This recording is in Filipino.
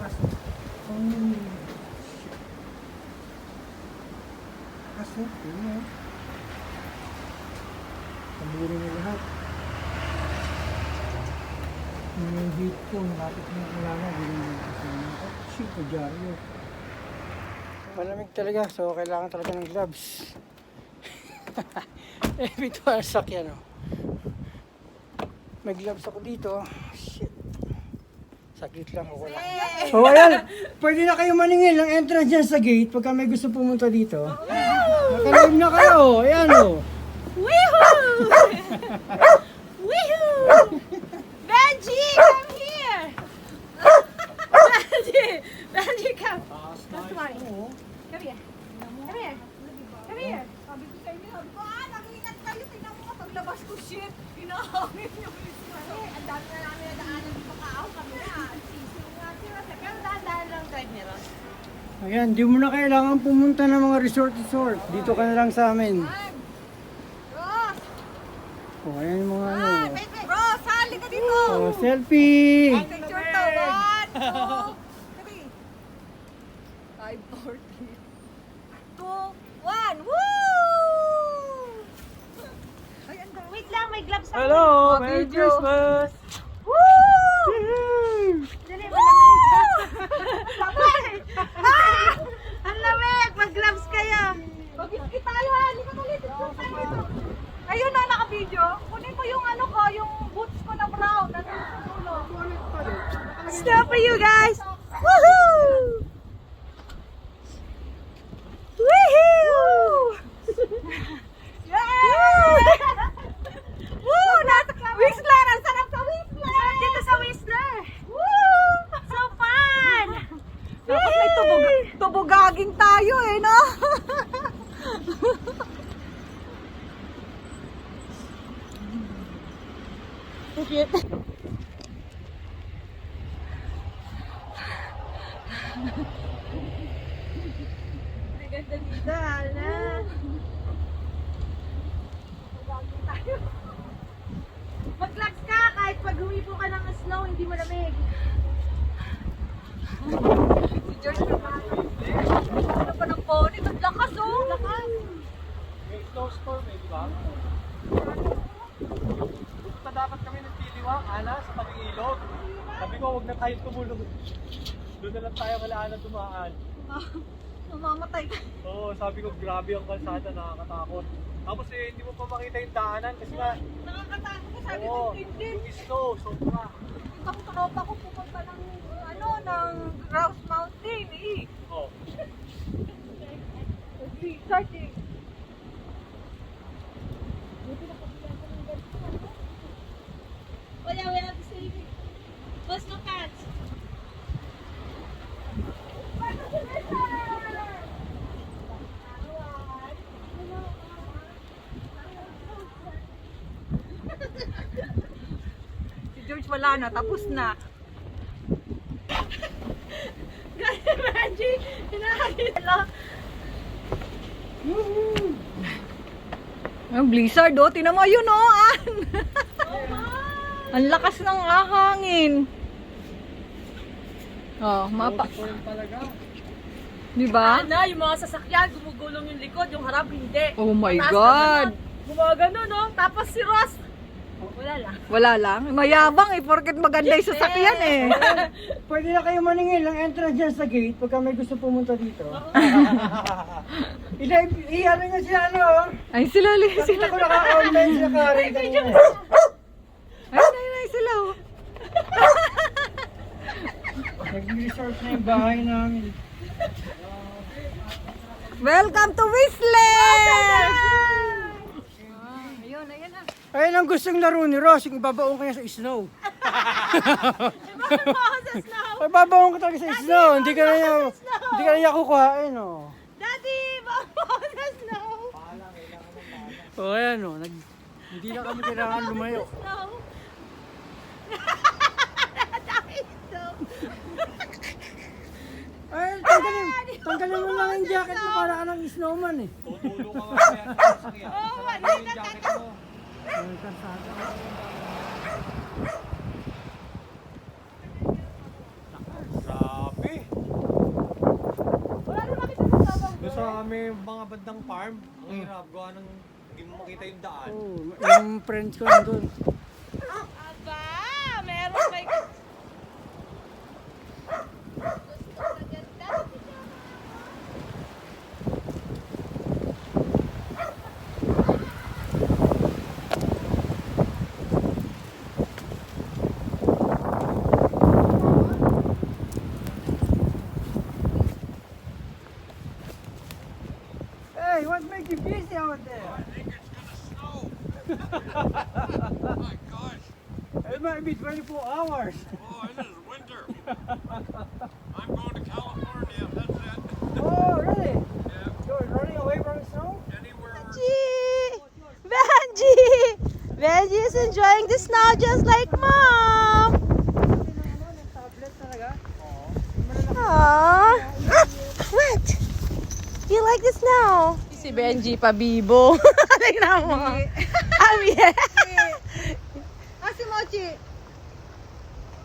Kaso, yun na. Taburin na lahat. Yung heat ko, nakapit na wala na. Oh, shit, nagyari. Malamig talaga, so kailangan talaga ng gloves. Bituan sakyan, oh. May gloves ako dito. Shit. Saglit lang ako lang. So ayan, pwede na kayo maningil ng entrance dyan sa gate pagka may gusto pumunta dito. Nakalive na kayo. Ayan, oh. Woohoo! Woohoo! Benji, come here! Benji, come. Come on. Come here. Come here. Come here. Sabi ko sa inyo, nag-ingat kayo. Tingnan mo kapag labas ko, shit. Pinahangin yung ang dami na namin nadaanan dito kaaw kami na. Pero dahan-dahan lang drive niya ron. Ayan, di mo na kailangan pumunta ng mga resort. Dito ka na lang sa amin. Ross! Oh, ayan yung mga ano. Ross, hali ka dito! Oh, selfie! Picture to. 1, 2, 3. 5, 4, 3, 2, 1. Woo! Ay, ang dami. Wait lang, may gloves ako. Hello! Merry Christmas! Woo! Dali, malamig. Ang lamig! Mag-gloves kayo. Mag-iski tayo, ha? Hindi ka tulit. Ayun na, naka-video. Kunin ko yung ano ko, yung boots ko na brown. Nandun sa dulo. Stop for you guys! Woohoo! Woohoo! Yay! Woo! Whistler! Ang sarap sa Whistler! Sarap dito sa Whistler! Woo! So fun! Dapat may tubugaging tayo eh, no? Cute. Ang ganda dito, Ana. Mag-gloves ka kahit pag humipo ka ng snow, hindi malamig. Si George naman. Ano pa ng pony? Ang lakas, oh! Lakas! May snowstorm eh, di ba? Basta dapat kami nagtiliwang, Ana, sa pag-iilog. Sabi ko, huwag na tayo tumulog. Doon na lang tayo malaan na dumaan. Mamamatay ka. Oo, sabi ko, grabe ang kalsada, nakakatakot. Tapos eh, hindi mo pa makita yung daanan kasi nga, Nakakatakot ko, sabi oo, ng Quintin. yung snow, sobra. Ang tropa ko pupunta ng, ano, ng Grouse Mountain, eh. Oo. Blizzard, eh. Wala, we have to save it. What's no cats? Si George wala na, tapos na. Reggie, hinahagit lang. Ang blizzard, oh. Tinan mo yun, oh. Ang lakas ng hangin. Oh, mapa. Di ba? Na, yung mga sasakyan, gumugulong yung likod, yung harap, hindi. Oh my Taas God. na ganun. Gumagano, no? Tapos si Ross, wala lang. Wala lang. Mayabang eh, porket maganda yung sasakyan eh. Pwede na kayo maningil ng entrance dyan sa gate pagka may gusto pumunta dito. Iyan nga siya, ano? Ay, sila. Nakita ko naka-online sa Karen kanina. Ay, sila. Oh. Nag-resort na yung bahay namin. Welcome to Whistler! Ayun na. Ayun ang gustong laro ni Ross, yung babaong kanya sa snow. Ay, babaong ka talaga sa snow. Hindi ka na niya kukuhain, oh. Daddy, baka sa snow. O, ayan, oh. Hindi na kami kailangan lumayo. Snow. Ay, tanggalin mo lang yung jacket mo para ka ng snowman, eh. Tutulo ka nga kaya sa sasakyan. Oh, Sarado yung jacket mo. Ay, kalsada. Grabe. may mga bandang farm. Ang hirap, gawa ng hindi mo makita yung daan. Oh, yung friends ko nandun. Aba, meron may... Hey, what makes you busy out there? I think it's gonna snow. My gosh. It might be 24 hours. Oh, it is winter. I'm going to California. That's it. Oh, really? Yeah, You're running away from the snow? anywhere. Benji! Benji is enjoying the snow just like mom! Aww! What? You like the snow? Si Benji pabibo. Tingnan mo. Abi.